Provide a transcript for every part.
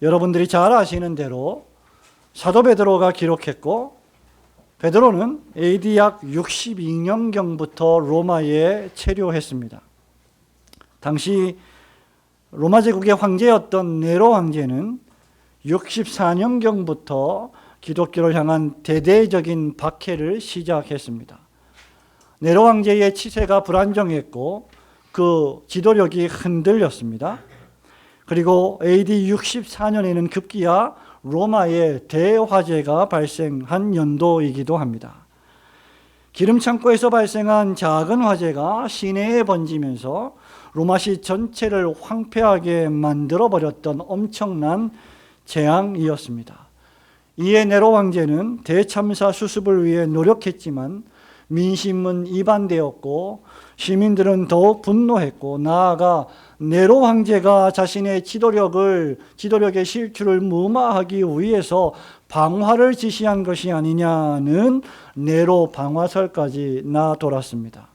여러분들이 잘 아시는 대로 사도 베드로가 기록했고, 베드로는 AD 약 62년경부터 로마에 체류했습니다. 당시 로마 제국의 황제였던 네로 황제는 64년경부터 기독교를 향한 대대적인 박해를 시작했습니다. 네로 황제의 치세가 불안정했고 그 지도력이 흔들렸습니다. 그리고 AD 64년에는 급기야 로마에 대화재가 발생한 연도이기도 합니다. 기름창고에서 발생한 작은 화재가 시내에 번지면서 로마시 전체를 황폐하게 만들어버렸던 엄청난 재앙이었습니다. 이에 네로 황제는 대참사 수습을 위해 노력했지만 민심은 이반되었고 시민들은 더욱 분노했고, 나아가 네로 황제가 자신의 지도력의 실추를 무마하기 위해서 방화를 지시한 것이 아니냐는 네로 방화설까지 나돌았습니다.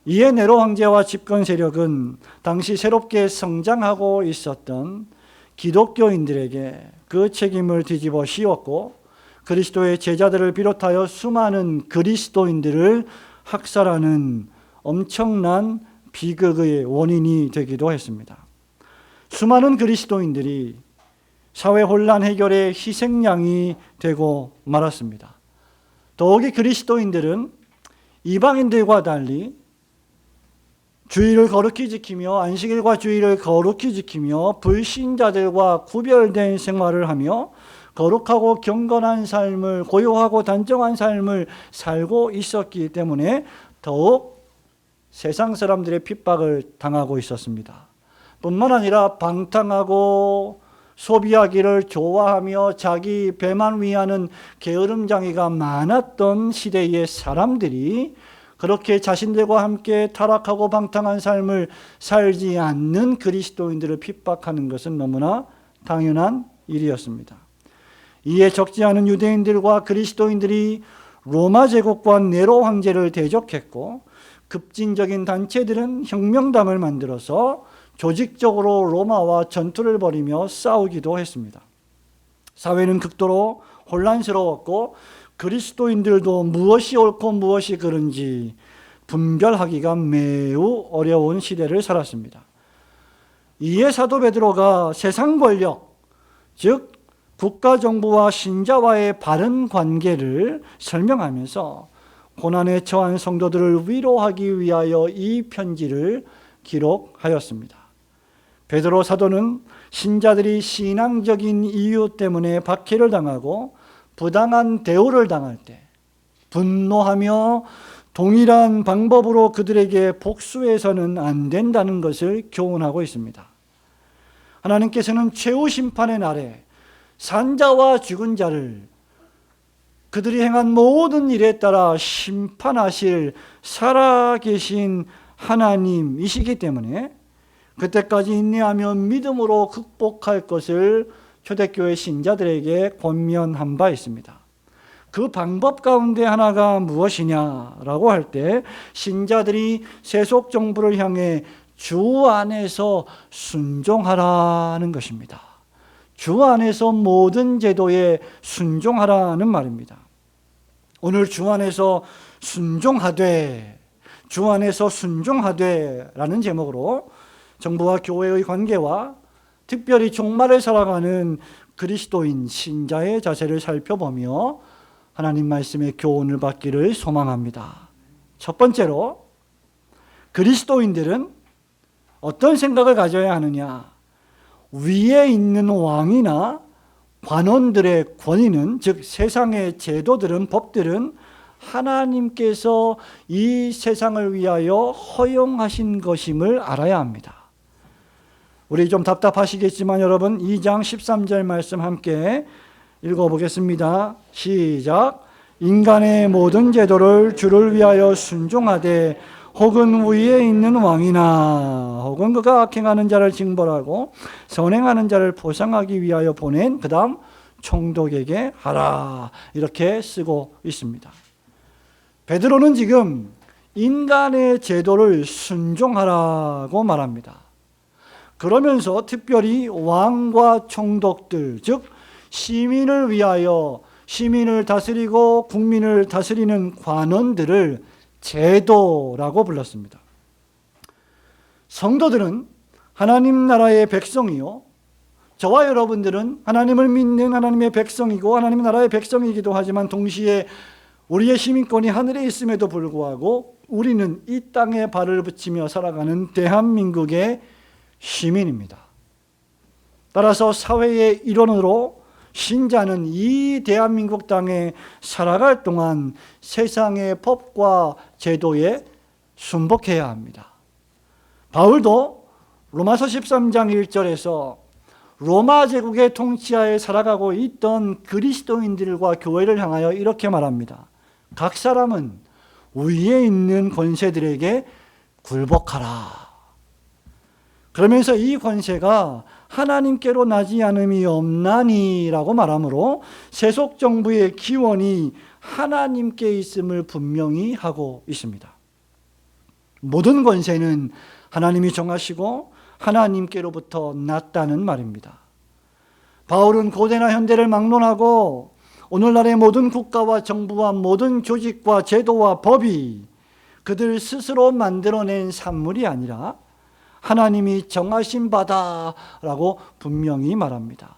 이에 네로 황제와 집권 세력은 당시 새롭게 성장하고 있었던 기독교인들에게 그 책임을 뒤집어 씌웠고, 그리스도의 제자들을 비롯하여 수많은 그리스도인들을 학살하는 엄청난 비극의 원인이 되기도 했습니다. 수많은 그리스도인들이 사회 혼란 해결의 희생양이 되고 말았습니다. 더욱이 그리스도인들은 이방인들과 달리 주의를 거룩히 지키며 안식일과 주의를 거룩히 지키며 불신자들과 구별된 생활을 하며 거룩하고 경건한 삶을, 고요하고 단정한 삶을 살고 있었기 때문에 더욱 세상 사람들의 핍박을 당하고 있었습니다. 뿐만 아니라 방탕하고 소비하기를 좋아하며 자기 배만 위하는 게으름장이가 많았던 시대의 사람들이 그렇게 자신들과 함께 타락하고 방탕한 삶을 살지 않는 그리스도인들을 핍박하는 것은 너무나 당연한 일이었습니다. 이에 적지 않은 유대인들과 그리스도인들이 로마 제국과 네로 황제를 대적했고, 급진적인 단체들은 혁명당을 만들어서 조직적으로 로마와 전투를 벌이며 싸우기도 했습니다. 사회는 극도로 혼란스러웠고 그리스도인들도 무엇이 옳고 무엇이 그른지 분별하기가 매우 어려운 시대를 살았습니다. 이에 사도 베드로가 세상 권력, 즉 국가정부와 신자와의 바른 관계를 설명하면서 고난에 처한 성도들을 위로하기 위하여 이 편지를 기록하였습니다. 베드로 사도는 신자들이 신앙적인 이유 때문에 박해를 당하고 부당한 대우를 당할 때 분노하며 동일한 방법으로 그들에게 복수해서는 안 된다는 것을 교훈하고 있습니다. 하나님께서는 최후 심판의 날에 산자와 죽은 자를 그들이 행한 모든 일에 따라 심판하실 살아계신 하나님이시기 때문에 그때까지 인내하며 믿음으로 극복할 것을 초대교회 신자들에게 권면한 바 있습니다. 그 방법 가운데 하나가 무엇이냐라고 할 때 신자들이 세속 정부를 향해 주 안에서 순종하라는 것입니다. 주 안에서 모든 제도에 순종하라는 말입니다. 오늘 주 안에서 순종하되, 주 안에서 순종하되라는 제목으로 정부와 교회의 관계와 특별히 종말을 살아가는 그리스도인 신자의 자세를 살펴보며 하나님 말씀의 교훈을 받기를 소망합니다. 첫 번째로, 그리스도인들은 어떤 생각을 가져야 하느냐? 위에 있는 왕이나 관원들의 권위는, 즉 세상의 제도들은, 법들은 하나님께서 이 세상을 위하여 허용하신 것임을 알아야 합니다. 우리 좀 답답하시겠지만 여러분 2장 13절 말씀 함께 읽어보겠습니다. 시작. 인간의 모든 제도를 주를 위하여 순종하되 혹은 위에 있는 왕이나 혹은 그가 악행하는 자를 징벌하고 선행하는 자를 보상하기 위하여 보낸 그 다음 총독에게 하라, 이렇게 쓰고 있습니다. 베드로는 지금 인간의 제도를 순종하라고 말합니다. 그러면서 특별히 왕과 총독들, 즉 시민을 위하여 시민을 다스리고 국민을 다스리는 관원들을 제도라고 불렀습니다. 성도들은 하나님 나라의 백성이요, 저와 여러분들은 하나님을 믿는 하나님의 백성이고 하나님 나라의 백성이기도 하지만 동시에 우리의 시민권이 하늘에 있음에도 불구하고 우리는 이 땅에 발을 붙이며 살아가는 대한민국의 시민입니다. 따라서 사회의 일원으로 신자는 이 대한민국 땅에 살아갈 동안 세상의 법과 제도에 순복해야 합니다. 바울도 로마서 13장 1절에서 로마 제국의 통치하에 살아가고 있던 그리스도인들과 교회를 향하여 이렇게 말합니다. 각 사람은 위에 있는 권세들에게 굴복하라. 그러면서 이 권세가 하나님께로 나지 않음이 없나니라고 말하므로 세속 정부의 기원이 하나님께 있음을 분명히 하고 있습니다. 모든 권세는 하나님이 정하시고 하나님께로부터 났다는 말입니다. 바울은 고대나 현대를 막론하고 오늘날의 모든 국가와 정부와 모든 조직과 제도와 법이 그들 스스로 만들어낸 산물이 아니라 하나님이 정하신 바다라고 분명히 말합니다.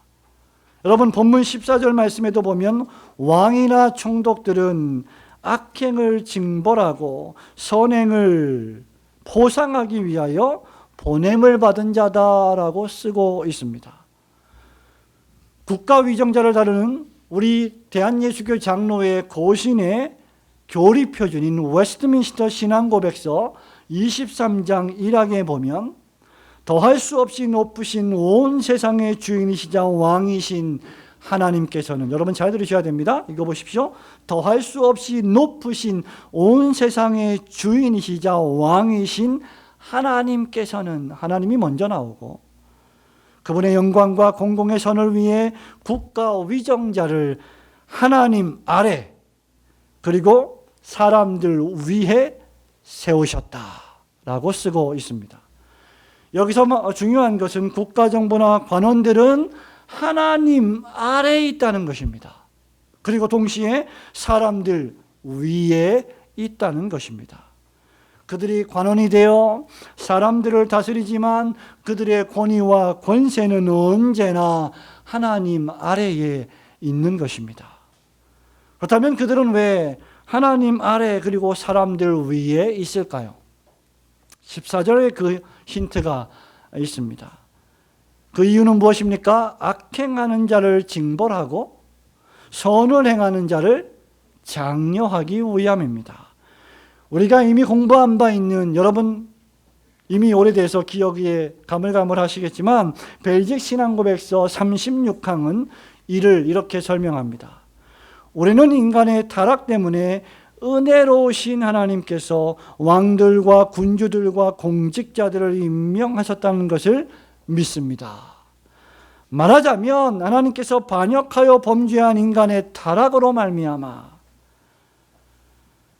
여러분, 본문 14절 말씀에도 보면 왕이나 총독들은 악행을 징벌하고 선행을 보상하기 위하여 보냄을 받은 자다라고 쓰고 있습니다. 국가위정자를 다루는 우리 대한예수교 장로회 고신의 교리표준인 웨스트민스터 신앙고백서 23장 1항에 보면 더할 수 없이 높으신 온 세상의 주인이시자 왕이신 하나님께서는, 여러분 잘 들으셔야 됩니다. 이거 보십시오. 더할 수 없이 높으신 온 세상의 주인이시자 왕이신 하나님께서는, 하나님이 먼저 나오고 그분의 영광과 공공의 선을 위해 국가 위정자를 하나님 아래 그리고 사람들 위에 세우셨다라고 쓰고 있습니다. 여기서 중요한 것은 국가정부나 관원들은 하나님 아래에 있다는 것입니다. 그리고 동시에 사람들 위에 있다는 것입니다. 그들이 관원이 되어 사람들을 다스리지만 그들의 권위와 권세는 언제나 하나님 아래에 있는 것입니다. 그렇다면 그들은 왜 하나님 아래 그리고 사람들 위에 있을까요? 14절에 그 힌트가 있습니다. 그 이유는 무엇입니까? 악행하는 자를 징벌하고 선을 행하는 자를 장려하기 위함입니다. 우리가 이미 공부한 바 있는, 여러분 이미 오래돼서 기억이 가물가물하시겠지만 벨직 신앙고백서 36항은 이를 이렇게 설명합니다. 우리는 인간의 타락 때문에 은혜로우신 하나님께서 왕들과 군주들과 공직자들을 임명하셨다는 것을 믿습니다. 말하자면 하나님께서 반역하여 범죄한 인간의 타락으로 말미암아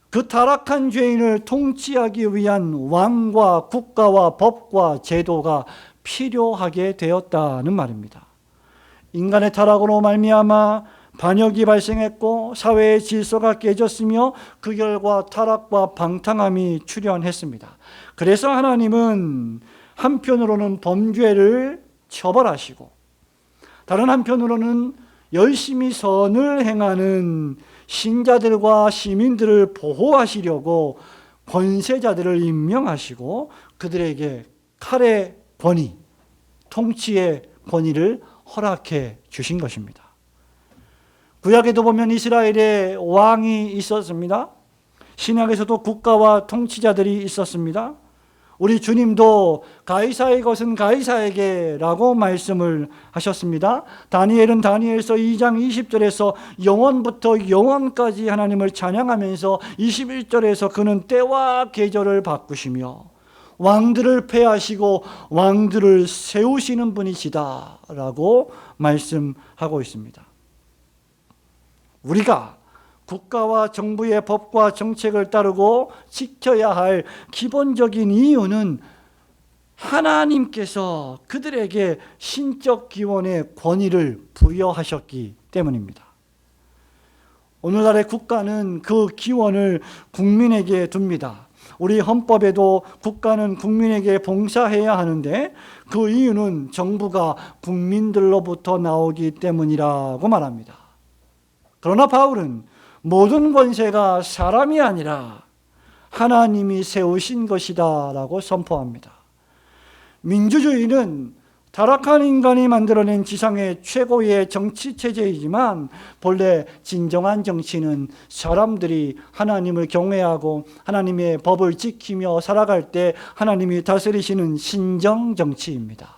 그 타락한 죄인을 통치하기 위한 왕과 국가와 법과 제도가 필요하게 되었다는 말입니다. 인간의 타락으로 말미암아 반역이 발생했고 사회의 질서가 깨졌으며 그 결과 타락과 방탕함이 출현했습니다. 그래서 하나님은 한편으로는 범죄를 처벌하시고 다른 한편으로는 열심히 선을 행하는 신자들과 시민들을 보호하시려고 권세자들을 임명하시고 그들에게 칼의 권위, 통치의 권위를 허락해 주신 것입니다. 구약에도 보면 이스라엘에 왕이 있었습니다. 신약에서도 국가와 통치자들이 있었습니다. 우리 주님도 가이사의 것은 가이사에게 라고 말씀을 하셨습니다. 다니엘은 다니엘서 2장 20절에서 영원부터 영원까지 하나님을 찬양하면서 21절에서 그는 때와 계절을 바꾸시며 왕들을 폐하시고 왕들을 세우시는 분이시다 라고 말씀하고 있습니다. 우리가 국가와 정부의 법과 정책을 따르고 지켜야 할 기본적인 이유는 하나님께서 그들에게 신적 기원의 권위를 부여하셨기 때문입니다. 오늘날의 국가는 그 기원을 국민에게 둡니다. 우리 헌법에도 국가는 국민에게 봉사해야 하는데 그 이유는 정부가 국민들로부터 나오기 때문이라고 말합니다. 그러나 바울은 모든 권세가 사람이 아니라 하나님이 세우신 것이다 라고 선포합니다. 민주주의는 타락한 인간이 만들어낸 지상의 최고의 정치 체제이지만 본래 진정한 정치는 사람들이 하나님을 경외하고 하나님의 법을 지키며 살아갈 때 하나님이 다스리시는 신정 정치입니다.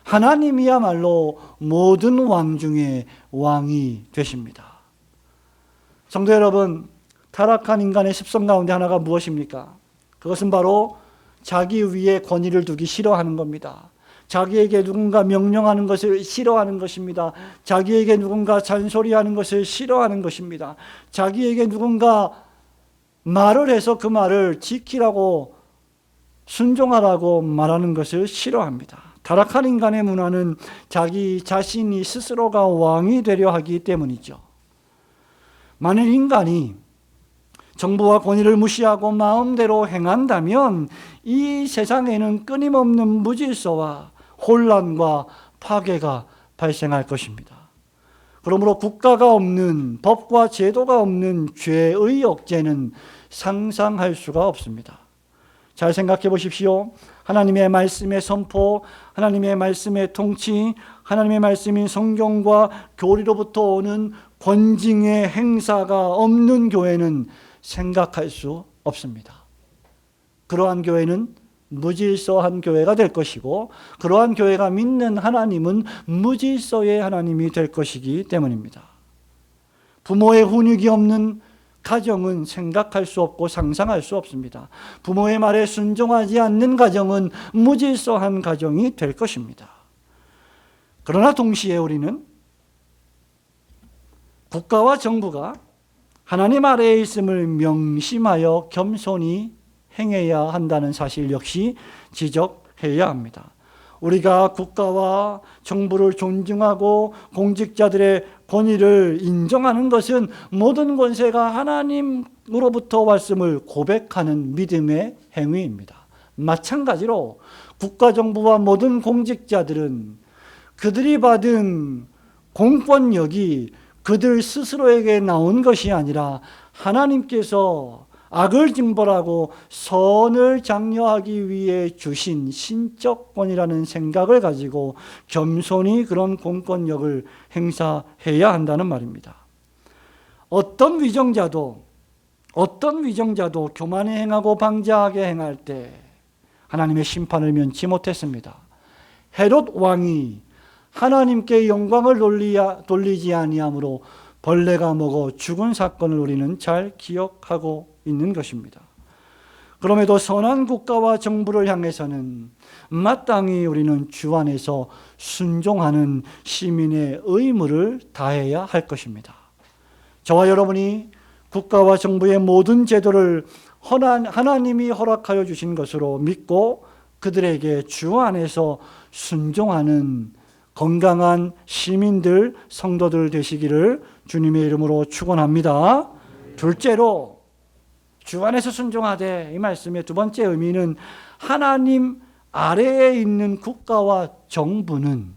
하나님이야말로 모든 왕 중에 왕이 되십니다. 성도 여러분, 타락한 인간의 습성 가운데 하나가 무엇입니까? 그것은 바로 자기 위에 권위를 두기 싫어하는 겁니다. 자기에게 누군가 명령하는 것을 싫어하는 것입니다. 자기에게 누군가 잔소리하는 것을 싫어하는 것입니다. 자기에게 누군가 말을 해서 그 말을 지키라고 순종하라고 말하는 것을 싫어합니다. 타락한 인간의 문화는 자기 자신이 스스로가 왕이 되려 하기 때문이죠. 만일 인간이 정부와 권위를 무시하고 마음대로 행한다면 이 세상에는 끊임없는 무질서와 혼란과 파괴가 발생할 것입니다. 그러므로 국가가 없는, 법과 제도가 없는 죄의 억제는 상상할 수가 없습니다. 잘 생각해 보십시오. 하나님의 말씀의 선포, 하나님의 말씀의 통치, 하나님의 말씀인 성경과 교리로부터 오는 권징의 행사가 없는 교회는 생각할 수 없습니다. 그러한 교회는 무질서한 교회가 될 것이고 그러한 교회가 믿는 하나님은 무질서의 하나님이 될 것이기 때문입니다. 부모의 훈육이 없는 가정은 생각할 수 없고 상상할 수 없습니다. 부모의 말에 순종하지 않는 가정은 무질서한 가정이 될 것입니다. 그러나 동시에 우리는 국가와 정부가 하나님 아래에 있음을 명심하여 겸손히 행해야 한다는 사실 역시 지적해야 합니다. 우리가 국가와 정부를 존중하고 공직자들의 권위를 인정하는 것은 모든 권세가 하나님으로부터 왔음을 고백하는 믿음의 행위입니다. 마찬가지로 국가 정부와 모든 공직자들은 그들이 받은 공권력이 그들 스스로에게 나온 것이 아니라 하나님께서 악을 징벌하고 선을 장려하기 위해 주신 신적권이라는 생각을 가지고 겸손히 그런 공권력을 행사해야 한다는 말입니다. 어떤 위정자도 교만히 행하고 방자하게 행할 때 하나님의 심판을 면치 못했습니다. 헤롯 왕이 하나님께 영광을 돌리지 아니함으로 벌레가 먹어 죽은 사건을 우리는 잘 기억하고 있는 것입니다. 그럼에도 선한 국가와 정부를 향해서는 마땅히 우리는 주 안에서 순종하는 시민의 의무를 다해야 할 것입니다. 저와 여러분이 국가와 정부의 모든 제도를 하나님이 허락하여 주신 것으로 믿고 그들에게 주 안에서 순종하는 건강한 시민들, 성도들 되시기를 주님의 이름으로 축원합니다. 둘째로 주 안에서 순종하되, 이 말씀의 두 번째 의미는 하나님 아래에 있는 국가와 정부는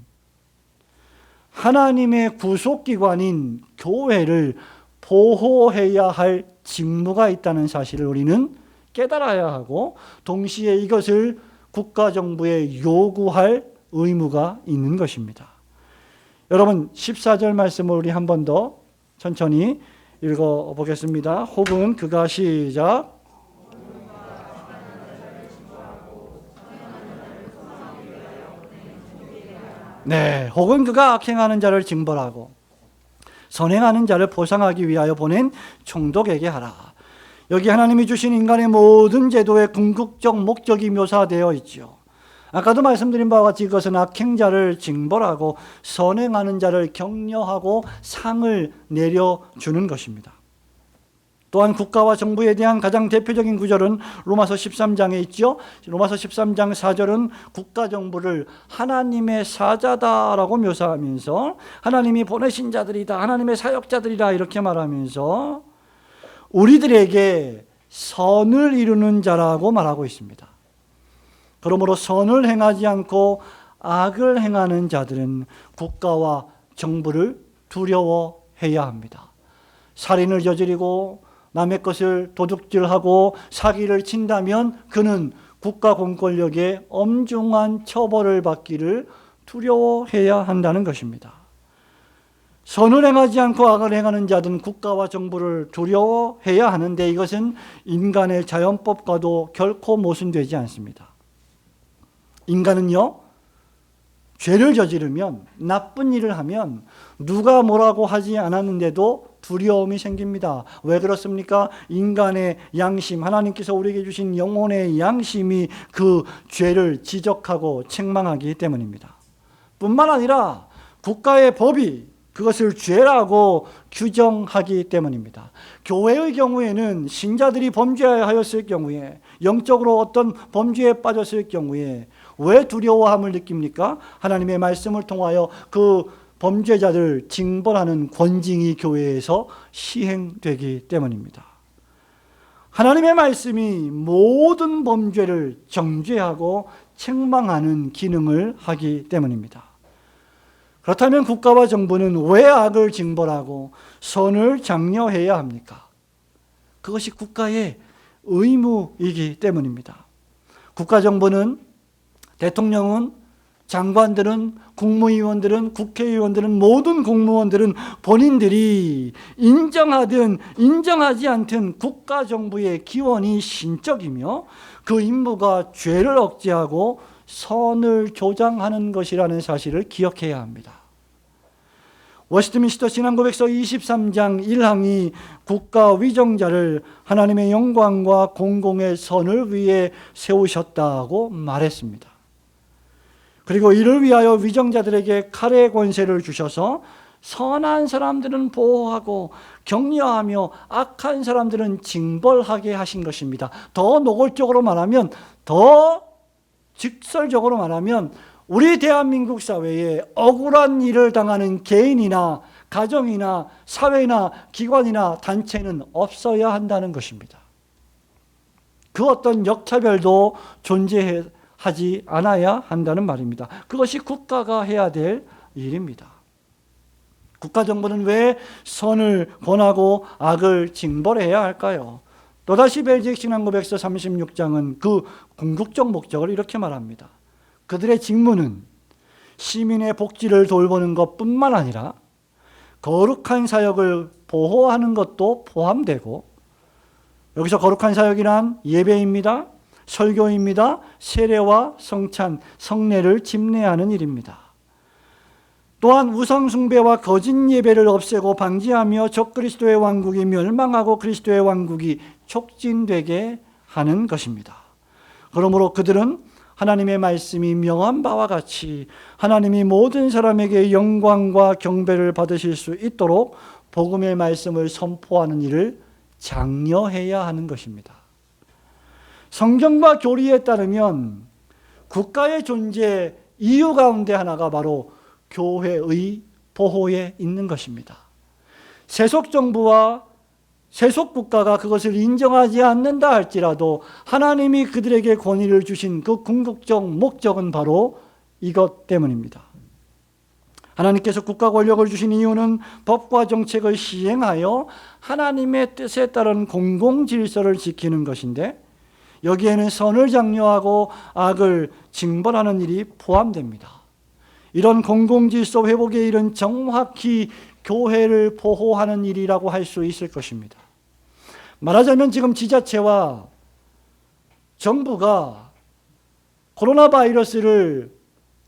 하나님의 구속기관인 교회를 보호해야 할 직무가 있다는 사실을 우리는 깨달아야 하고 동시에 이것을 국가 정부에 요구할 의무가 있는 것입니다. 여러분 14절 말씀을 우리 한 번 더 천천히 읽어보겠습니다. 혹은 그가 시작. 네, 혹은 그가 악행하는 자를 징벌하고 선행하는 자를 보상하기 위하여 보낸 총독에게 하라. 여기 하나님이 주신 인간의 모든 제도의 궁극적 목적이 묘사되어 있죠. 아까도 말씀드린 바와 같이 그것은 악행자를 징벌하고 선행하는 자를 격려하고 상을 내려주는 것입니다. 또한 국가와 정부에 대한 가장 대표적인 구절은 로마서 13장에 있죠. 로마서 13장 4절은 국가 정부를 하나님의 사자다라고 묘사하면서 하나님이 보내신 자들이다, 하나님의 사역자들이다 이렇게 말하면서 우리들에게 선을 이루는 자라고 말하고 있습니다. 그러므로 선을 행하지 않고 악을 행하는 자들은 국가와 정부를 두려워해야 합니다. 살인을 저지르고 남의 것을 도둑질하고 사기를 친다면 그는 국가 공권력의 엄중한 처벌을 받기를 두려워해야 한다는 것입니다. 선을 행하지 않고 악을 행하는 자들은 국가와 정부를 두려워해야 하는데 이것은 인간의 자연법과도 결코 모순되지 않습니다. 인간은요, 죄를 저지르면, 나쁜 일을 하면 누가 뭐라고 하지 않았는데도 두려움이 생깁니다. 왜 그렇습니까? 인간의 양심, 하나님께서 우리에게 주신 영혼의 양심이 그 죄를 지적하고 책망하기 때문입니다. 뿐만 아니라 국가의 법이 그것을 죄라고 규정하기 때문입니다. 교회의 경우에는 신자들이 범죄하였을 경우에, 영적으로 어떤 범죄에 빠졌을 경우에 왜 두려워함을 느낍니까? 하나님의 말씀을 통하여 그 범죄자들을 징벌하는 권징이 교회에서 시행되기 때문입니다. 하나님의 말씀이 모든 범죄를 정죄하고 책망하는 기능을 하기 때문입니다. 그렇다면 국가와 정부는 왜 악을 징벌하고 선을 장려해야 합니까? 그것이 국가의 의무이기 때문입니다. 국가 정부는, 대통령은, 장관들은, 국무위원들은, 국회의원들은, 모든 공무원들은 본인들이 인정하든 인정하지 않든 국가 정부의 기원이 신적이며 그 임무가 죄를 억제하고 선을 조장하는 것이라는 사실을 기억해야 합니다. 워스트민스터 신앙고백서 23장 1항이 국가 위정자를 하나님의 영광과 공공의 선을 위해 세우셨다고 말했습니다. 그리고 이를 위하여 위정자들에게 칼의 권세를 주셔서 선한 사람들은 보호하고 격려하며 악한 사람들은 징벌하게 하신 것입니다. 더 노골적으로 말하면, 더 직설적으로 말하면 우리 대한민국 사회에 억울한 일을 당하는 개인이나 가정이나 사회나 기관이나 단체는 없어야 한다는 것입니다. 그 어떤 역차별도 존재하지 않아야 한다는 말입니다. 그것이 국가가 해야 될 일입니다. 국가정부는 왜 선을 권하고 악을 징벌해야 할까요? 또다시 벨직 신앙고백서 36장은 그 궁극적 목적을 이렇게 말합니다. 그들의 직무는 시민의 복지를 돌보는 것뿐만 아니라 거룩한 사역을 보호하는 것도 포함되고, 여기서 거룩한 사역이란 예배입니다. 설교입니다. 세례와 성찬, 성례를 집례하는 일입니다. 또한 우상숭배와 거짓 예배를 없애고 방지하며 적그리스도의 왕국이 멸망하고 그리스도의 왕국이 촉진되게 하는 것입니다. 그러므로 그들은 하나님의 말씀이 명한 바와 같이 하나님이 모든 사람에게 영광과 경배를 받으실 수 있도록 복음의 말씀을 선포하는 일을 장려해야 하는 것입니다. 성경과 교리에 따르면 국가의 존재 이유 가운데 하나가 바로 교회의 보호에 있는 것입니다. 세속 정부와 세속 국가가 그것을 인정하지 않는다 할지라도 하나님이 그들에게 권위를 주신 그 궁극적 목적은 바로 이것 때문입니다. 하나님께서 국가 권력을 주신 이유는 법과 정책을 시행하여 하나님의 뜻에 따른 공공 질서를 지키는 것인데, 여기에는 선을 장려하고 악을 징벌하는 일이 포함됩니다. 이런 공공 질서 회복의 일은 정확히 교회를 보호하는 일이라고 할 수 있을 것입니다. 말하자면 지금 지자체와 정부가 코로나 바이러스를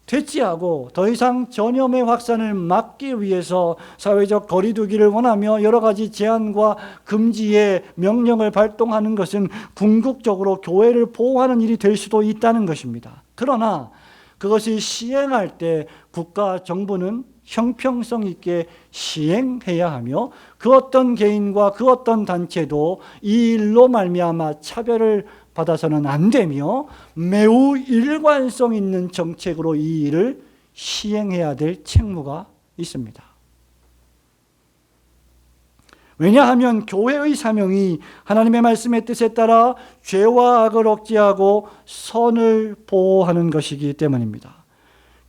퇴치하고 더 이상 전염의 확산을 막기 위해서 사회적 거리 두기를 원하며 여러 가지 제한과 금지의 명령을 발동하는 것은 궁극적으로 교회를 보호하는 일이 될 수도 있다는 것입니다. 그러나 그것을 시행할 때 국가 정부는 형평성 있게 시행해야 하며 그 어떤 개인과 그 어떤 단체도 이 일로 말미암아 차별을 받아서는 안 되며 매우 일관성 있는 정책으로 이 일을 시행해야 될 책무가 있습니다. 왜냐하면 교회의 사명이 하나님의 말씀의 뜻에 따라 죄와 악을 억제하고 선을 보호하는 것이기 때문입니다.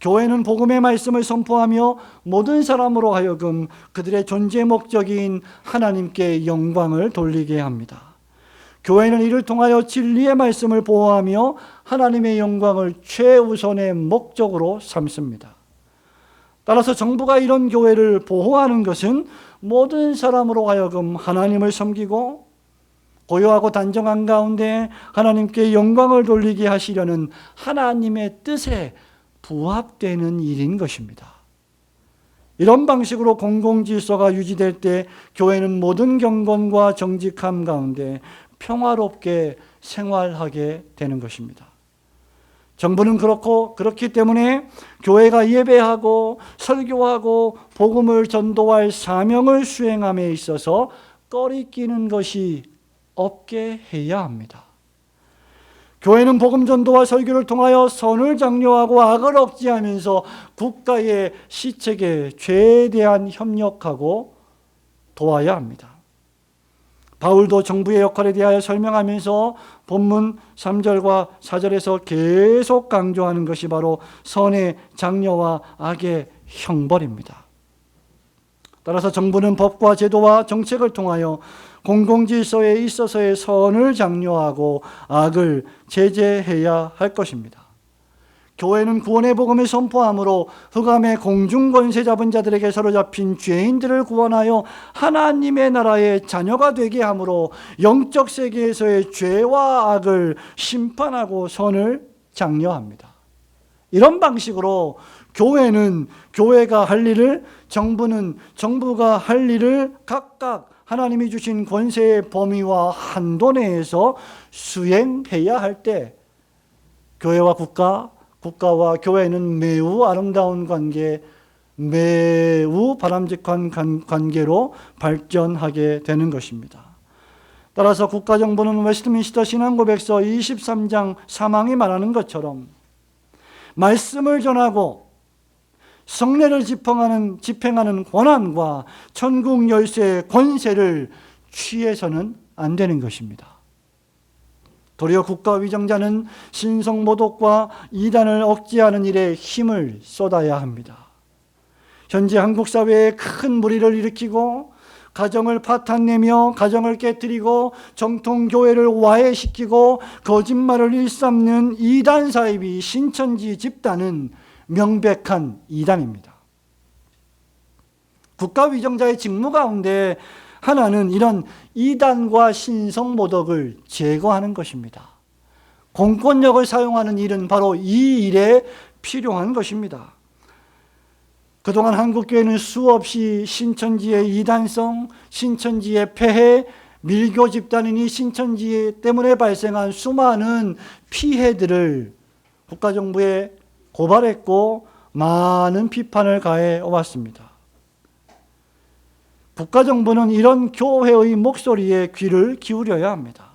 교회는 복음의 말씀을 선포하며 모든 사람으로 하여금 그들의 존재 목적인 하나님께 영광을 돌리게 합니다. 교회는 이를 통하여 진리의 말씀을 보호하며 하나님의 영광을 최우선의 목적으로 삼습니다. 따라서 정부가 이런 교회를 보호하는 것은 모든 사람으로 하여금 하나님을 섬기고 고요하고 단정한 가운데 하나님께 영광을 돌리게 하시려는 하나님의 뜻에 부합되는 일인 것입니다. 이런 방식으로 공공질서가 유지될 때 교회는 모든 경건과 정직함 가운데 평화롭게 생활하게 되는 것입니다. 정부는 그렇기 때문에 교회가 예배하고 설교하고 복음을 전도할 사명을 수행함에 있어서 꺼리끼는 것이 없게 해야 합니다. 교회는 복음 전도와 설교를 통하여 선을 장려하고 악을 억제하면서 국가의 시책에 최대한 협력하고 도와야 합니다. 바울도 정부의 역할에 대하여 설명하면서 본문 3절과 4절에서 계속 강조하는 것이 바로 선의 장려와 악의 형벌입니다. 따라서 정부는 법과 제도와 정책을 통하여 공공질서에 있어서의 선을 장려하고 악을 제재해야 할 것입니다. 교회는 구원의 복음을 선포함으로 흑암의 공중권세 잡은 자들에게 사로잡힌 죄인들을 구원하여 하나님의 나라의 자녀가 되게 함으로 영적 세계에서의 죄와 악을 심판하고 선을 장려합니다. 이런 방식으로 교회가 할 일을, 정부가 할 일을 각각 하나님이 주신 권세의 범위와 한도 내에서 수행해야 할 때 교회와 국가와 교회는 매우 아름다운 관계, 매우 바람직한 관계로 발전하게 되는 것입니다. 따라서 국가정부는 웨스트민스터 신앙고백서 23장 3항이 말하는 것처럼 말씀을 전하고 성례를 집행하는 권한과 천국 열쇠의 권세를 취해서는 안 되는 것입니다. 도리어 국가 위정자는 신성 모독과 이단을 억제하는 일에 힘을 쏟아야 합니다. 현재 한국 사회에 큰 무리를 일으키고 가정을 파탄내며 가정을 깨뜨리고 정통교회를 와해시키고 거짓말을 일삼는 이단 사이비 신천지 집단은 명백한 이단입니다. 국가 위정자의 직무 가운데 하나는 이런 이단과 신성모독을 제거하는 것입니다. 공권력을 사용하는 일은 바로 이 일에 필요한 것입니다. 그동안 한국교회는 수없이 신천지의 이단성, 신천지의 폐해, 밀교 집단이니 신천지 때문에 발생한 수많은 피해들을 국가정부에 고발했고 많은 비판을 가해왔습니다. 국가정부는 이런 교회의 목소리에 귀를 기울여야 합니다.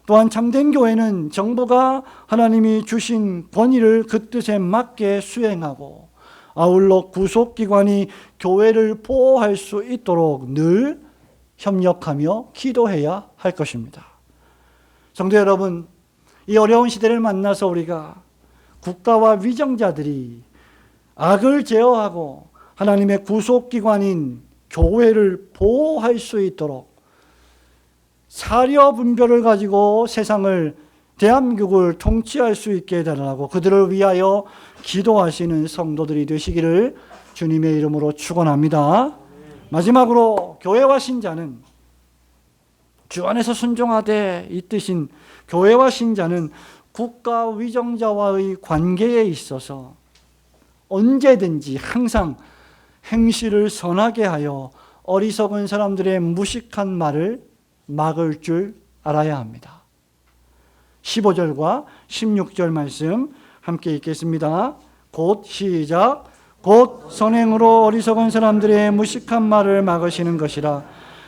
또한 참된 교회는 정부가 하나님이 주신 권위를 그 뜻에 맞게 수행하고 아울러 구속기관이 교회를 보호할 수 있도록 늘 협력하며 기도해야 할 것입니다. 성도 여러분, 이 어려운 시대를 만나서 우리가 국가와 위정자들이 악을 제어하고 하나님의 구속기관인 교회를 보호할 수 있도록 사려 분별을 가지고 세상을, 대한민국을 통치할 수 있게 해달라고 그들을 위하여 기도하시는 성도들이 되시기를 주님의 이름으로 축원합니다. 마지막으로 교회와 신자는 주 안에서 순종하되 이 뜻인 교회와 신자는 국가 위정자와의 관계에 있어서 언제든지 항상 행실을 선하게 하여 어리석은 사람들의 무식한 말을 막을 줄 알아야 합니다. 15절과 16절 말씀 함께 읽겠습니다. 곧 시작. 곧 선행으로 어리석은 사람들의 무식한 말을 막으시는 것이라.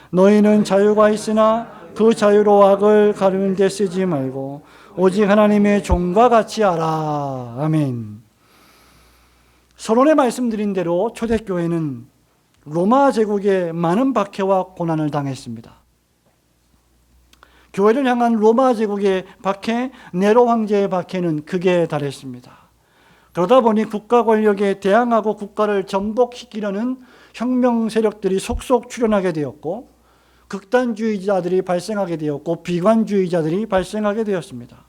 너희는 자유가 있으나 그 자유로 악을 가르는 데 쓰지 말고 오직 하나님의 종과 같이 하라. 아멘. 서론에 말씀드린 대로 초대교회는 로마 제국의 많은 박해와 고난을 당했습니다. 교회를 향한 로마 제국의 박해, 네로 황제의 박해는 극에 달했습니다. 그러다 보니 국가 권력에 대항하고 국가를 전복시키려는 혁명 세력들이 속속 출현하게 되었고, 극단주의자들이 발생하게 되었고, 비관주의자들이 발생하게 되었습니다.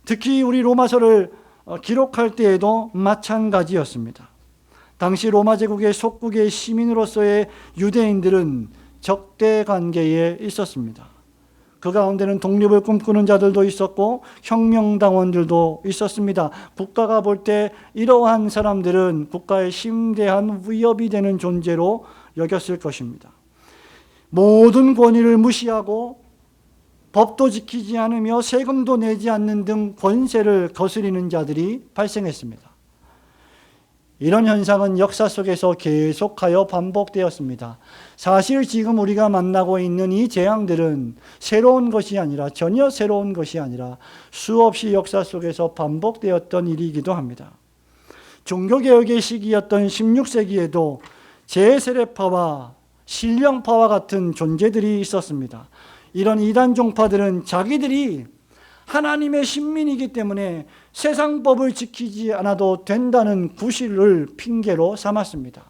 특히 우리 로마서를 기록할 때에도 마찬가지였습니다. 당시 로마 제국의 속국의 시민으로서의 유대인들은 적대 관계에 있었습니다. 그 가운데는 독립을 꿈꾸는 자들도 있었고 혁명당원들도 있었습니다. 국가가 볼 때 이러한 사람들은 국가의 심대한 위협이 되는 존재로 여겼을 것입니다. 모든 권위를 무시하고 법도 지키지 않으며 세금도 내지 않는 등 권세를 거스리는 자들이 발생했습니다. 이런 현상은 역사 속에서 계속하여 반복되었습니다. 사실 지금 우리가 만나고 있는 이 재앙들은 새로운 것이 아니라, 전혀 새로운 것이 아니라 수없이 역사 속에서 반복되었던 일이기도 합니다. 종교개혁의 시기였던 16세기에도 제세례파와 신령파와 같은 존재들이 있었습니다. 이런 이단 종파들은 자기들이 하나님의 신민이기 때문에 세상 법을 지키지 않아도 된다는 구실을 핑계로 삼았습니다.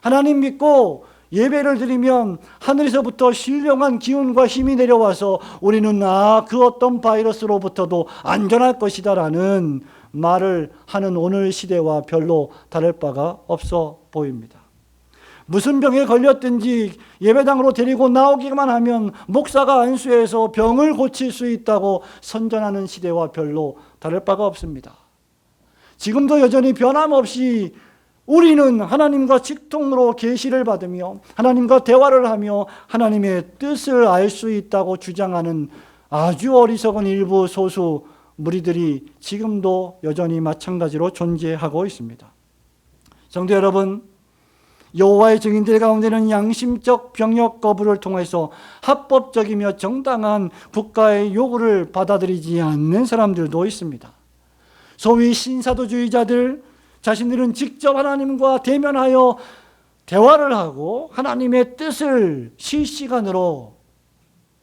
하나님 믿고 예배를 드리면 하늘에서부터 신령한 기운과 힘이 내려와서 우리는 그 어떤 바이러스로부터도 안전할 것이다 라는 말을 하는 오늘 시대와 별로 다를 바가 없어 보입니다. 무슨 병에 걸렸든지 예배당으로 데리고 나오기만 하면 목사가 안수해서 병을 고칠 수 있다고 선전하는 시대와 별로 다를 바가 없습니다. 지금도 여전히 변함없이 우리는 하나님과 직통으로 계시를 받으며 하나님과 대화를 하며 하나님의 뜻을 알 수 있다고 주장하는 아주 어리석은 일부 소수 무리들이 지금도 여전히 마찬가지로 존재하고 있습니다. 성도 여러분, 여호와의 증인들 가운데는 양심적 병역 거부를 통해서 합법적이며 정당한 국가의 요구를 받아들이지 않는 사람들도 있습니다. 소위 신사도주의자들, 자신들은 직접 하나님과 대면하여 대화를 하고 하나님의 뜻을 실시간으로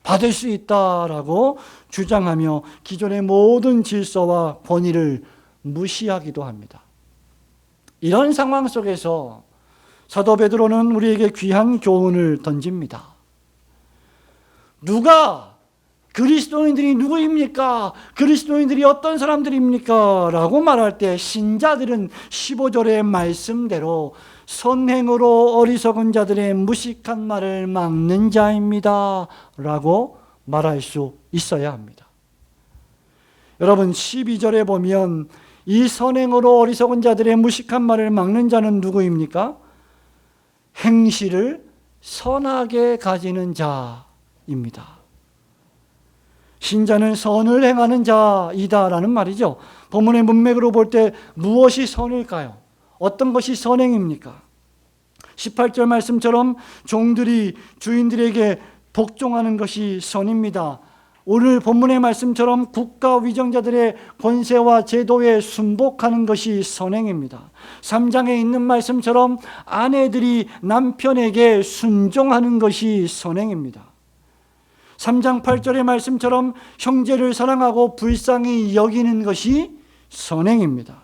받을 수 있다라고 주장하며 기존의 모든 질서와 권위를 무시하기도 합니다. 이런 상황 속에서 사도 베드로는 우리에게 귀한 교훈을 던집니다. 누가 그리스도인들이 누구입니까? 그리스도인들이 어떤 사람들입니까? 라고 말할 때 신자들은 15절의 말씀대로 선행으로 어리석은 자들의 무식한 말을 막는 자입니다 라고 말할 수 있어야 합니다. 여러분, 12절에 보면 이 선행으로 어리석은 자들의 무식한 말을 막는 자는 누구입니까? 행실을 선하게 가지는 자입니다. 신자는 선을 행하는 자이다라는 말이죠. 본문의 문맥으로 볼 때 무엇이 선일까요? 어떤 것이 선행입니까? 18절 말씀처럼 종들이 주인들에게 복종하는 것이 선입니다. 오늘 본문의 말씀처럼 국가 위정자들의 권세와 제도에 순복하는 것이 선행입니다. 3장에 있는 말씀처럼 아내들이 남편에게 순종하는 것이 선행입니다. 3장 8절의 말씀처럼 형제를 사랑하고 불쌍히 여기는 것이 선행입니다.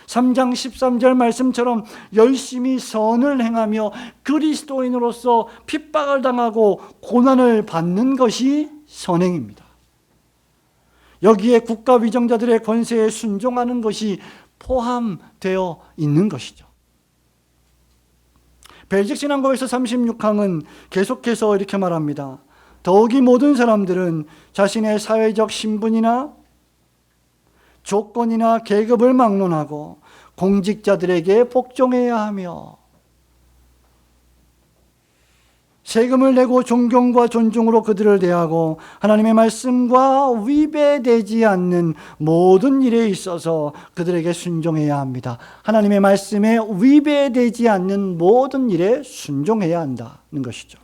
3장 13절 말씀처럼 열심히 선을 행하며 그리스도인으로서 핍박을 당하고 고난을 받는 것이 선행입니다. 여기에 국가 위정자들의 권세에 순종하는 것이 포함되어 있는 것이죠. 벨직 신앙고에서 36항은 계속해서 이렇게 말합니다. 더욱이 모든 사람들은 자신의 사회적 신분이나 조건이나 계급을 막론하고 공직자들에게 복종해야 하며 세금을 내고 존경과 존중으로 그들을 대하고 하나님의 말씀과 위배되지 않는 모든 일에 있어서 그들에게 순종해야 합니다. 하나님의 말씀에 위배되지 않는 모든 일에 순종해야 한다는 것이죠.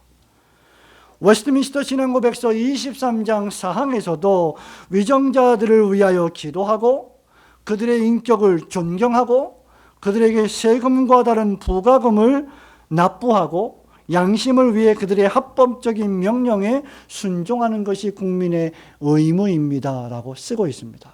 웨스트민스터 신앙고백서 23장 4항에서도 위정자들을 위하여 기도하고 그들의 인격을 존경하고 그들에게 세금과 다른 부가금을 납부하고 양심을 위해 그들의 합법적인 명령에 순종하는 것이 국민의 의무입니다 라고 쓰고 있습니다.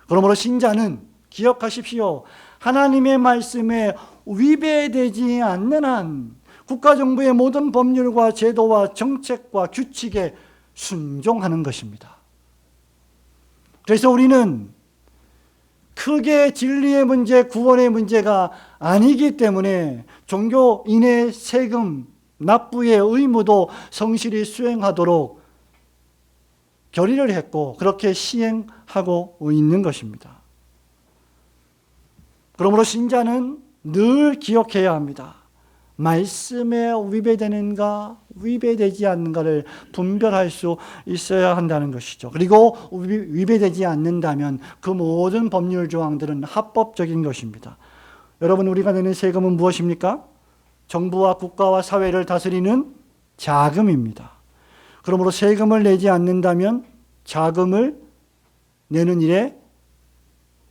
그러므로 신자는 기억하십시오. 하나님의 말씀에 위배되지 않는 한 국가정부의 모든 법률과 제도와 정책과 규칙에 순종하는 것입니다. 그래서 우리는 크게 진리의 문제, 구원의 문제가 아니기 때문에 종교인의 세금 납부의 의무도 성실히 수행하도록 결의를 했고 그렇게 시행하고 있는 것입니다. 그러므로 신자는 늘 기억해야 합니다. 말씀에 위배되는가 위배되지 않는가를 분별할 수 있어야 한다는 것이죠. 그리고 위배되지 않는다면 그 모든 법률 조항들은 합법적인 것입니다. 여러분, 우리가 내는 세금은 무엇입니까? 정부와 국가와 사회를 다스리는 자금입니다. 그러므로 세금을 내지 않는다면 자금을 내는 일에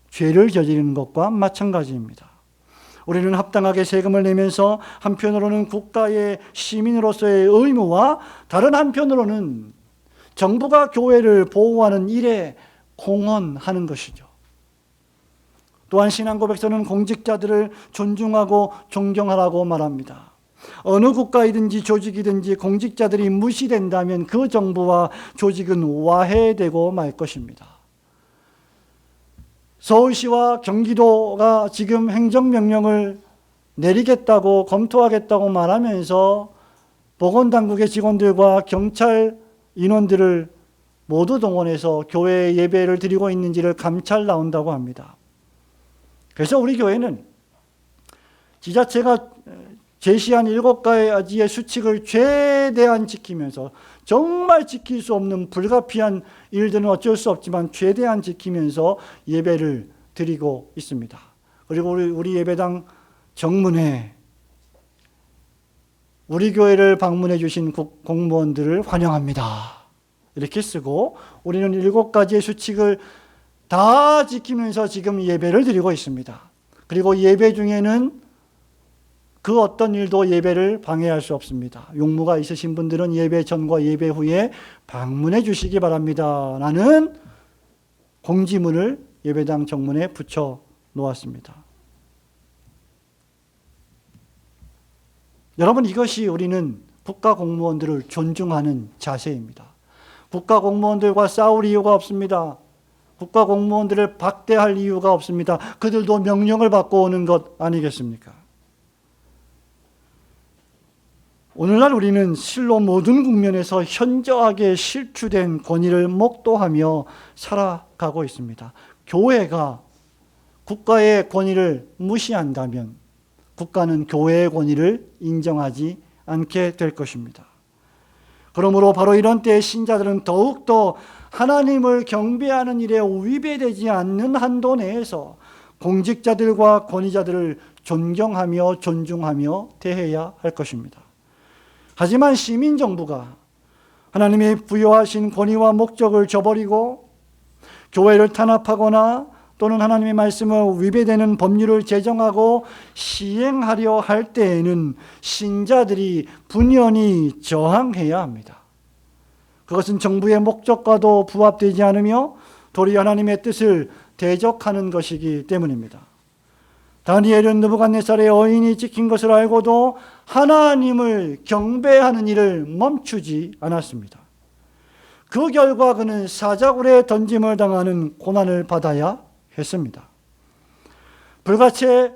죄를 저지르는 것과 마찬가지입니다. 우리는 합당하게 세금을 내면서 한편으로는 국가의 시민으로서의 의무와 다른 한편으로는 정부가 교회를 보호하는 일에 공헌하는 것이죠. 또한 신앙고백서는 공직자들을 존중하고 존경하라고 말합니다. 어느 국가이든지 조직이든지 공직자들이 무시된다면 그 정부와 조직은 와해되고 말 것입니다. 서울시와 경기도가 지금 행정명령을 내리겠다고 검토하겠다고 말하면서 보건당국의 직원들과 경찰 인원들을 모두 동원해서 교회 예배를 드리고 있는지를 감찰 나온다고 합니다. 그래서 우리 교회는 지자체가 제시한 7가지의 수칙을 최대한 지키면서 정말 지킬 수 없는 불가피한 일들은 어쩔 수 없지만 최대한 지키면서 예배를 드리고 있습니다. 그리고 우리 예배당 정문에 우리 교회를 방문해 주신 공무원들을 환영합니다 이렇게 쓰고 우리는 7가지의 수칙을 다 지키면서 지금 예배를 드리고 있습니다. 그리고 예배 중에는 그 어떤 일도 예배를 방해할 수 없습니다. 용무가 있으신 분들은 예배 전과 예배 후에 방문해 주시기 바랍니다 라는 공지문을 예배당 정문에 붙여 놓았습니다. 여러분, 이것이 우리는 국가공무원들을 존중하는 자세입니다. 국가공무원들과 싸울 이유가 없습니다. 국가공무원들을 박대할 이유가 없습니다. 그들도 명령을 받고 오는 것 아니겠습니까? 오늘날 우리는 실로 모든 국면에서 현저하게 실추된 권위를 목도하며 살아가고 있습니다. 교회가 국가의 권위를 무시한다면 국가는 교회의 권위를 인정하지 않게 될 것입니다. 그러므로 바로 이런 때에 신자들은 더욱더 하나님을 경배하는 일에 위배되지 않는 한도 내에서 공직자들과 권위자들을 존경하며 존중하며 대해야 할 것입니다. 하지만 시민정부가 하나님이 부여하신 권위와 목적을 저버리고 교회를 탄압하거나 또는 하나님의 말씀을 위배되는 법률을 제정하고 시행하려 할 때에는 신자들이 분연히 저항해야 합니다. 그것은 정부의 목적과도 부합되지 않으며 도리어 하나님의 뜻을 대적하는 것이기 때문입니다. 다니엘은 느부갓네살의 어인이 찍힌 것을 알고도 하나님을 경배하는 일을 멈추지 않았습니다. 그 결과 그는 사자굴에 던짐을 당하는 고난을 받아야 했습니다. 불과채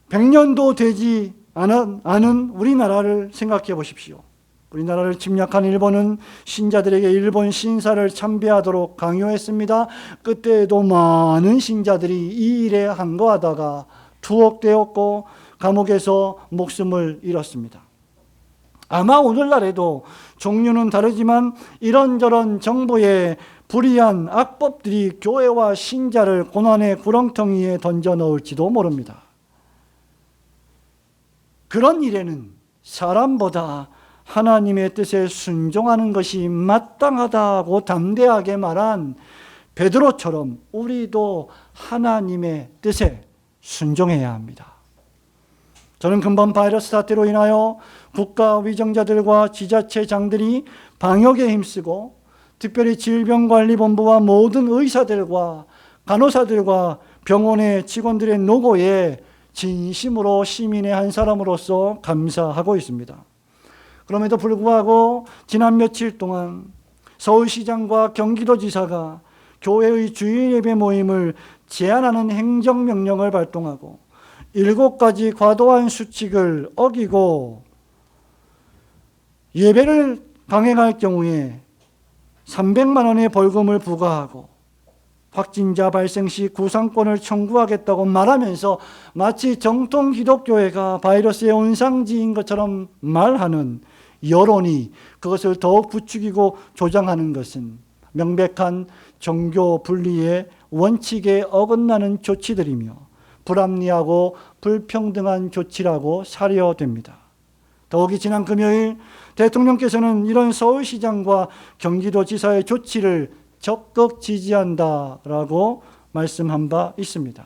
100년도 되지 않은 우리나라를 생각해 보십시오. 우리나라를 침략한 일본은 신자들에게 일본 신사를 참배하도록 강요했습니다. 그때에도 많은 신자들이 이 일에 항거하다가 투옥되었고 감옥에서 목숨을 잃었습니다. 아마 오늘날에도 종류는 다르지만 이런저런 정부의 불의한 악법들이 교회와 신자를 고난의 구렁텅이에 던져 넣을지도 모릅니다. 그런 일에는 사람보다 하나님의 뜻에 순종하는 것이 마땅하다고 담대하게 말한 베드로처럼 우리도 하나님의 뜻에 순종해야 합니다. 저는 근본 바이러스 사태로 인하여 국가 위정자들과 지자체장들이 방역에 힘쓰고 특별히 질병관리본부와 모든 의사들과 간호사들과 병원의 직원들의 노고에 진심으로 시민의 한 사람으로서 감사하고 있습니다. 그럼에도 불구하고 지난 며칠 동안 서울시장과 경기도지사가 교회의 주일 예배 모임을 제한하는 행정명령을 발동하고 7가지 과도한 수칙을 어기고 예배를 강행할 경우에 300만 원의 벌금을 부과하고 확진자 발생 시 구상권을 청구하겠다고 말하면서 마치 정통 기독교회가 바이러스의 온상지인 것처럼 말하는 여론이 그것을 더욱 부추기고 조장하는 것은 명백한 종교 분리의 원칙에 어긋나는 조치들이며 불합리하고 불평등한 조치라고 사려됩니다. 더욱이 지난 금요일 대통령께서는 이런 서울시장과 경기도지사의 조치를 적극 지지한다라고 말씀한 바 있습니다.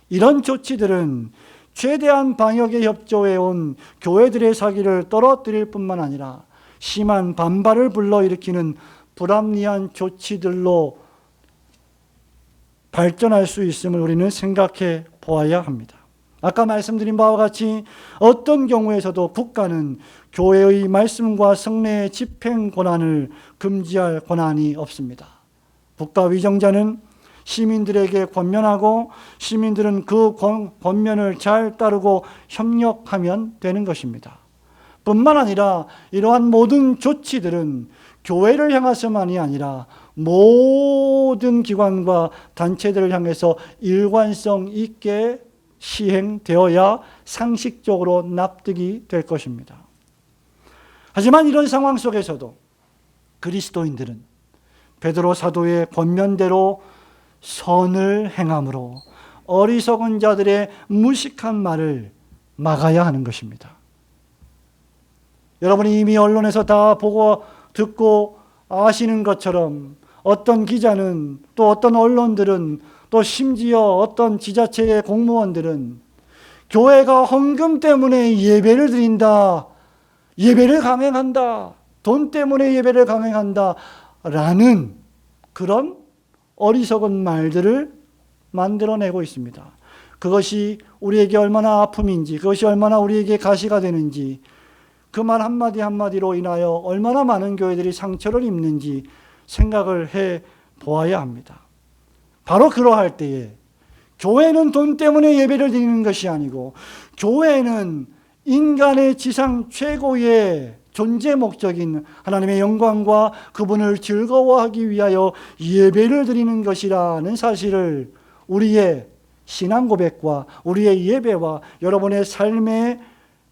이런 조치들은 최대한 방역에 협조해온 교회들의 사기를 떨어뜨릴 뿐만 아니라 심한 반발을 불러일으키는 불합리한 조치들로 발전할 수 있음을 우리는 생각해 보아야 합니다. 아까 말씀드린 바와 같이 어떤 경우에서도 국가는 교회의 말씀과 성례의 집행 권한을 금지할 권한이 없습니다. 국가 위정자는 시민들에게 권면하고 시민들은 그 권면을 잘 따르고 협력하면 되는 것입니다. 뿐만 아니라 이러한 모든 조치들은 교회를 향해서만이 아니라 모든 기관과 단체들을 향해서 일관성 있게 시행되어야 상식적으로 납득이 될 것입니다. 하지만 이런 상황 속에서도 그리스도인들은 베드로 사도의 권면대로 선을 행함으로 어리석은 자들의 무식한 말을 막아야 하는 것입니다. 여러분이 이미 언론에서 다 보고 듣고 아시는 것처럼 어떤 기자는 또 어떤 언론들은 또 심지어 어떤 지자체의 공무원들은 교회가 헌금 때문에 예배를 드린다, 예배를 강행한다, 돈 때문에 예배를 강행한다 라는 그런 어리석은 말들을 만들어내고 있습니다. 그것이 우리에게 얼마나 아픔인지, 그것이 얼마나 우리에게 가시가 되는지, 그 말 한마디 한마디로 인하여 얼마나 많은 교회들이 상처를 입는지 생각을 해 보아야 합니다. 바로 그러할 때에 교회는 돈 때문에 예배를 드리는 것이 아니고 교회는 인간의 지상 최고의 존재 목적인 하나님의 영광과 그분을 즐거워하기 위하여 예배를 드리는 것이라는 사실을 우리의 신앙 고백과 우리의 예배와 여러분의 삶의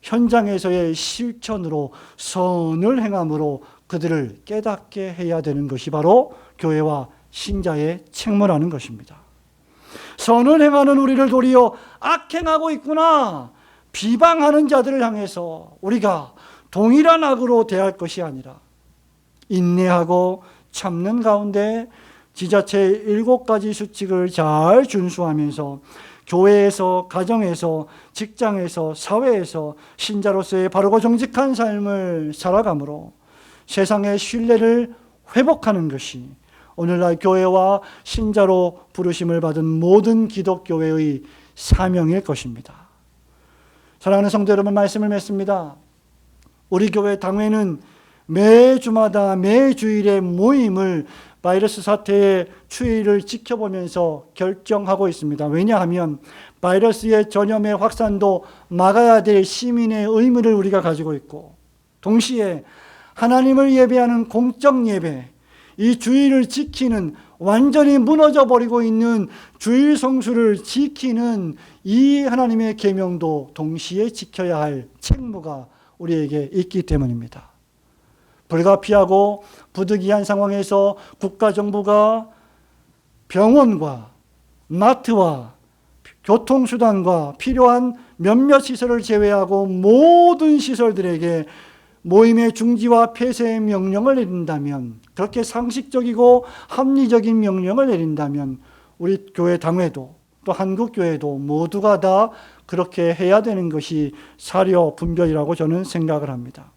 현장에서의 실천으로 선을 행함으로 그들을 깨닫게 해야 되는 것이 바로 교회와 신자의 책무라는 것입니다. 선을 행하는 우리를 도리어 악행하고 있구나 비방하는 자들을 향해서 우리가 동일한 악으로 대할 것이 아니라 인내하고 참는 가운데 지자체의 7가지 수칙을 잘 준수하면서 교회에서, 가정에서, 직장에서, 사회에서 신자로서의 바르고 정직한 삶을 살아감으로 세상의 신뢰를 회복하는 것이 오늘날 교회와 신자로 부르심을 받은 모든 기독교회의 사명일 것입니다. 사랑하는 성도 여러분, 말씀을 맺습니다. 우리 교회 당회는 매 주마다 매 주일의 모임을 바이러스 사태의 추이를 지켜보면서 결정하고 있습니다. 왜냐하면 바이러스의 전염의 확산도 막아야 될 시민의 의무를 우리가 가지고 있고 동시에 하나님을 예배하는 공적 예배, 이 주일을 지키는 완전히 무너져 버리고 있는 주일 성수를 지키는 이 하나님의 계명도 동시에 지켜야 할 책무가 우리에게 있기 때문입니다. 불가피하고 부득이한 상황에서 국가정부가 병원과 마트와 교통수단과 필요한 몇몇 시설을 제외하고 모든 시설들에게 모임의 중지와 폐쇄의 명령을 내린다면, 그렇게 상식적이고 합리적인 명령을 내린다면 우리 교회 당회도 또 한국교회도 모두가 다 그렇게 해야 되는 것이 사려 분별이라고 저는 생각을 합니다.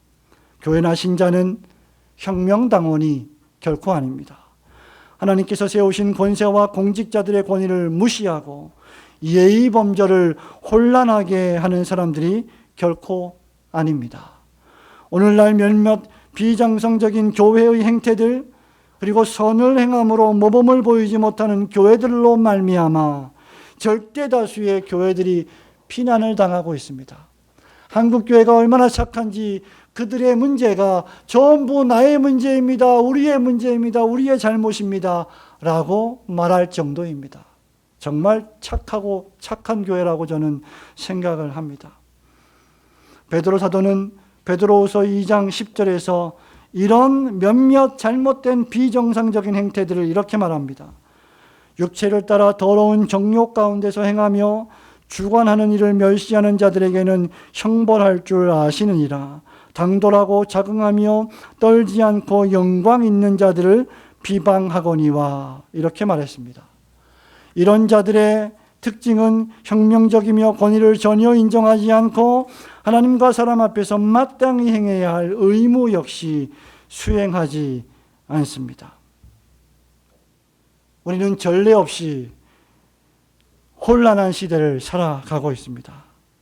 교회나 신자는 혁명당원이 결코 아닙니다. 하나님께서 세우신 권세와 공직자들의 권위를 무시하고 예의범절을 혼란하게 하는 사람들이 결코 아닙니다. 오늘날 몇몇 비정상적인 교회의 행태들, 그리고 선을 행함으로 모범을 보이지 못하는 교회들로 말미암아 절대 다수의 교회들이 피난을 당하고 있습니다. 한국 교회가 얼마나 착한지 그들의 문제가 전부 나의 문제입니다, 우리의 문제입니다, 우리의 잘못입니다 라고 말할 정도입니다. 정말 착하고 착한 교회라고 저는 생각을 합니다. 베드로 사도는 베드로후서 2장 10절에서 이런 몇몇 잘못된 비정상적인 행태들을 이렇게 말합니다. 육체를 따라 더러운 정욕 가운데서 행하며 주관하는 일을 멸시하는 자들에게는 형벌할 줄 아시느니라. 당돌하고 자긍하며 떨지 않고 영광 있는 자들을 비방하거니와, 이렇게 말했습니다. 이런 자들의 특징은 혁명적이며 권위를 전혀 인정하지 않고 하나님과 사람 앞에서 마땅히 행해야 할 의무 역시 수행하지 않습니다. 우리는 전례 없이 혼란한 시대를 살아가고 있습니다.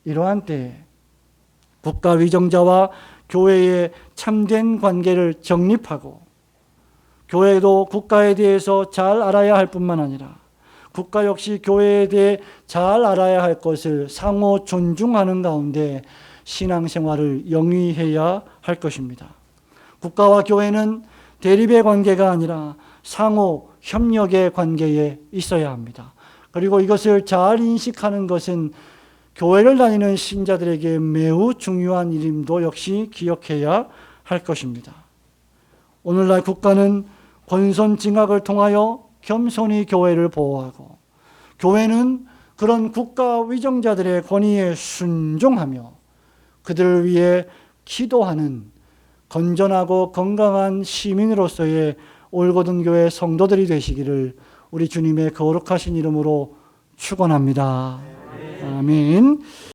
이러한 때에 국가 위정자와 교회의 참된 관계를 정립하고, 교회도 국가에 대해서 잘 알아야 할 뿐만 아니라 국가 역시 교회에 대해 잘 알아야 할 것을 상호 존중하는 가운데 신앙생활을 영위해야 할 것입니다. 국가와 교회는 대립의 관계가 아니라 상호 협력의 관계에 있어야 합니다. 그리고 이것을 잘 인식하는 것은 교회를 다니는 신자들에게 매우 중요한 일임도 역시 기억해야 할 것입니다. 오늘날 국가는 권선징악을 통하여 겸손히 교회를 보호하고, 교회는 그런 국가 위정자들의 권위에 순종하며 그들을 위해 기도하는 건전하고 건강한 시민으로서의 올고든 교회 성도들이 되시기를 우리 주님의 거룩하신 이름으로 축원합니다. 아멘.